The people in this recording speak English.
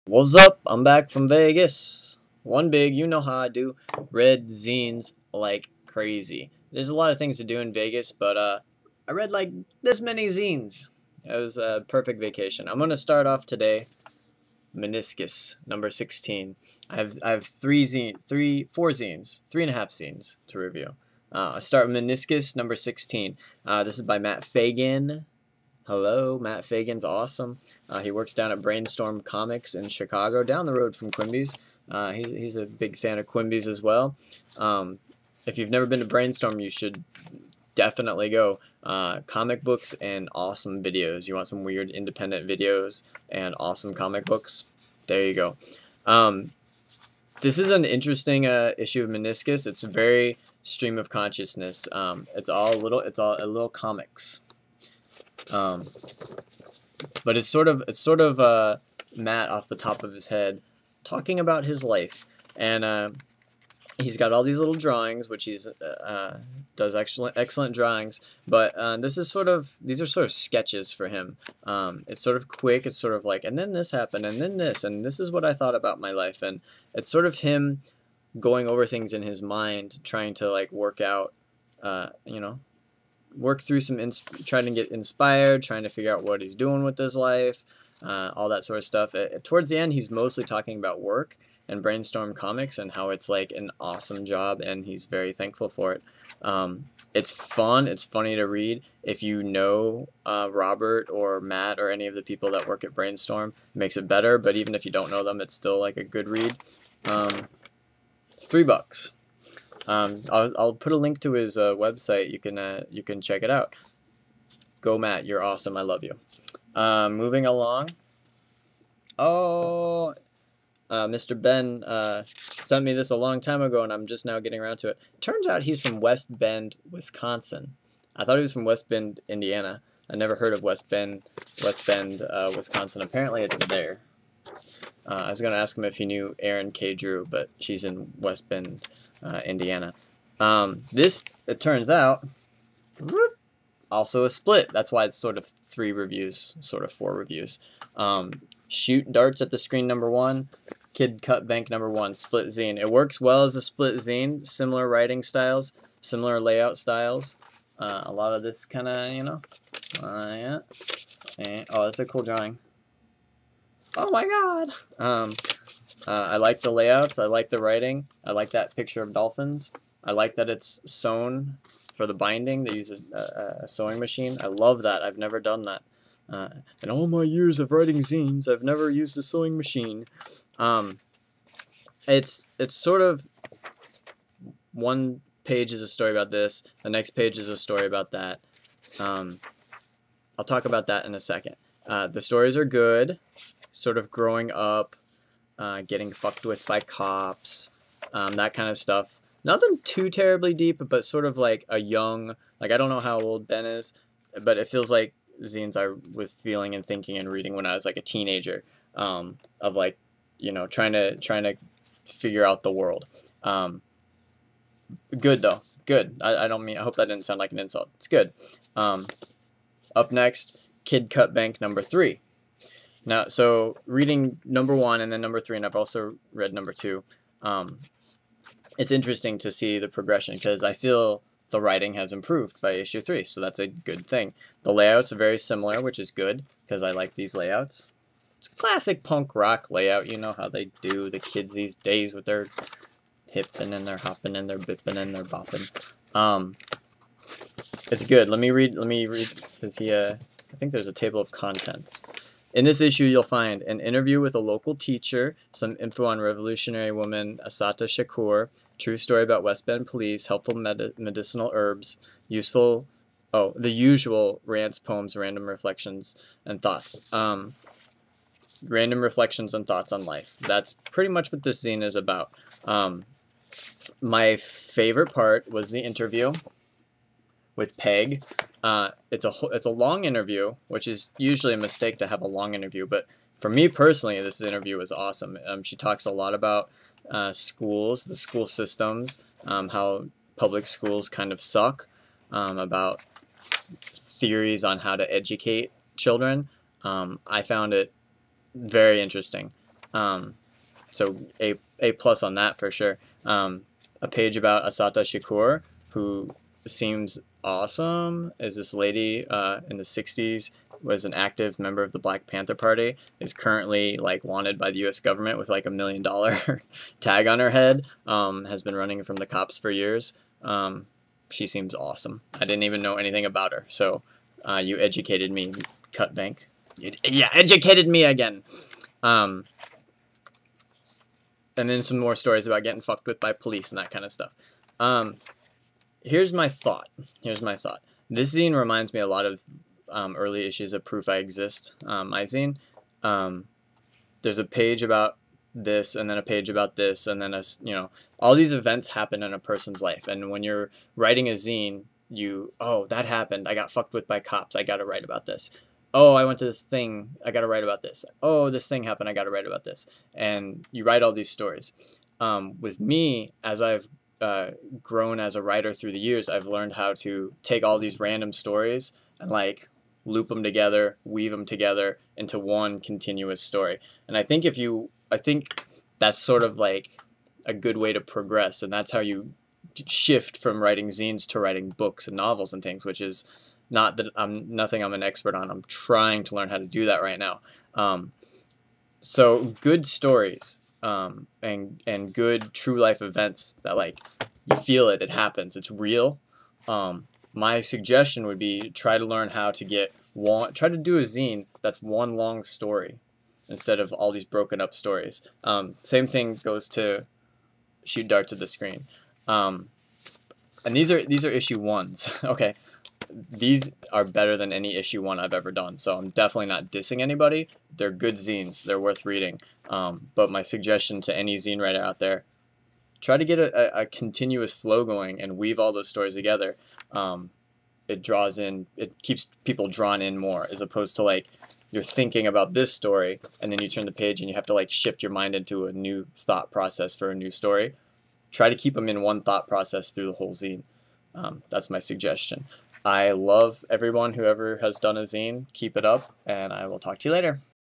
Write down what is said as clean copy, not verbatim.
What's up? I'm back from Vegas. One big, you know how I do. Read zines like crazy. There's a lot of things to do in Vegas, but I read like this many zines. It was a perfect vacation. I'm gonna start off today. Meniscus number 16. I have four zines, 3.5 zines to review. I start with Meniscus number 16. This is by Matt Fagan. Hello, Matt Fagan's awesome. He works down at Brainstorm Comics in Chicago, down the road from Quimby's. He's a big fan of Quimby's as well. If you've never been to Brainstorm, you should definitely go. Comic books and awesome videos. You want some weird independent videos and awesome comic books? There you go. This is an interesting issue of Meniscus. It's very stream of consciousness. It's all a little comics. But it's sort of Matt off the top of his head talking about his life, and he's got all these little drawings, which he's does excellent drawings. But these are sort of sketches for him. It's sort of quick. It's sort of like, and then this happened, and then this, and this is what I thought about my life, and it's sort of him going over things in his mind, trying to like work out, work through trying to get inspired, trying to figure out what he's doing with his life, all that sort of stuff. Towards the end, he's mostly talking about work and Brainstorm Comics and how it's like an awesome job, and he's very thankful for it. It's fun. It's funny to read. If you know Robert or Matt or any of the people that work at Brainstorm, it makes it better. But even if you don't know them, it's still like a good read. $3. I'll put a link to his website. You can check it out. Go Matt, you're awesome. I love you. Moving along. Oh, Mr. Ben sent me this a long time ago, and I'm just now getting around to it. Turns out he's from West Bend, Wisconsin. I thought he was from West Bend, Indiana. I never heard of West Bend, Wisconsin. Apparently it's there. I was going to ask him if he knew Erin K. Drew, but she's in West Bend, Indiana. It turns out, also a split. That's why it's sort of 3 reviews, sort of 4 reviews. Shoot darts at the screen number 1, Kid Cut Bank number 1, split zine. It works well as a split zine, similar writing styles, similar layout styles. A lot of this kind of, yeah. Oh, that's a cool drawing. Oh my god! I like the layouts, I like the writing, I like that picture of dolphins. I like that it's sewn for the binding. They use a sewing machine. I love that. I've never done that. In all my years of writing zines, I've never used a sewing machine. It's sort of one page is a story about this, the next page is a story about that. I'll talk about that in a second. The stories are good, sort of growing up, getting fucked with by cops, that kind of stuff. Nothing too terribly deep, but sort of like a young, like I don't know how old Ben is, but it feels like zines I was feeling and thinking and reading when I was like a teenager, of like, trying to figure out the world. Good though, good. I hope that didn't sound like an insult. It's good. Up next, Kid Cut Bank number 3. Now, so reading number 1 and then number 3, and I've also read number 2. It's interesting to see the progression because I feel the writing has improved by issue 3, so that's a good thing. The layouts are very similar, which is good because I like these layouts. It's a classic punk rock layout. You know how they do, the kids these days with their hipping and their hopping and their bipping and their bopping. It's good. Let me read because I think there's a table of contents. In this issue, you'll find an interview with a local teacher, some info on revolutionary woman Asata Shakur, true story about West Bend police, helpful medicinal herbs, the usual rants, poems, random reflections, and thoughts. Random reflections and thoughts on life. That's pretty much what this zine is about. My favorite part was the interview with Peg. It's a long interview, which is usually a mistake to have a long interview, but for me personally, this interview was awesome. She talks a lot about schools, the school systems, how public schools kind of suck, about theories on how to educate children. I found it very interesting. So A plus on that for sure. A page about Asata Shakur, who seems awesome. Is this lady in the 60s, was an active member of the Black Panther Party, is currently like wanted by the U.S. government with like $1 million tag on her head. Has been running from the cops for years. She seems awesome. I didn't even know anything about her, so you educated me, Cutbank. Yeah, educated me again. And then some more stories about getting fucked with by police and that kind of stuff. Here's my thought. This zine reminds me a lot of early issues of Proof I Exist, my zine. There's a page about this, and then a page about this, and then all these events happen in a person's life. And when you're writing a zine, that happened. I got fucked with by cops. I got to write about this. Oh, I went to this thing. I got to write about this. Oh, this thing happened. I got to write about this. And you write all these stories. With me, as I've grown as a writer through the years, I've learned how to take all these random stories and like loop them together, weave them together into one continuous story. And I think that's sort of like a good way to progress, and that's how you shift from writing zines to writing books and novels and things, which is not that nothing I'm an expert on. I'm trying to learn how to do that right now. So good stories and good true life events that like you feel it happens, it's real. My suggestion would be try to learn how to try to do a zine that's one long story instead of all these broken up stories. Same thing goes to shoot darts at the screen. And these are issue ones. Okay, these are better than any issue 1 I've ever done, so I'm definitely not dissing anybody. They're good zines, they're worth reading. But my suggestion to any zine writer out there, try to get a continuous flow going and weave all those stories together. It keeps people drawn in more, as opposed to like you're thinking about this story and then you turn the page and you have to like shift your mind into a new thought process for a new story. Try to keep them in one thought process through the whole zine. That's my suggestion. I love everyone who ever has done a zine. Keep it up, and I will talk to you later.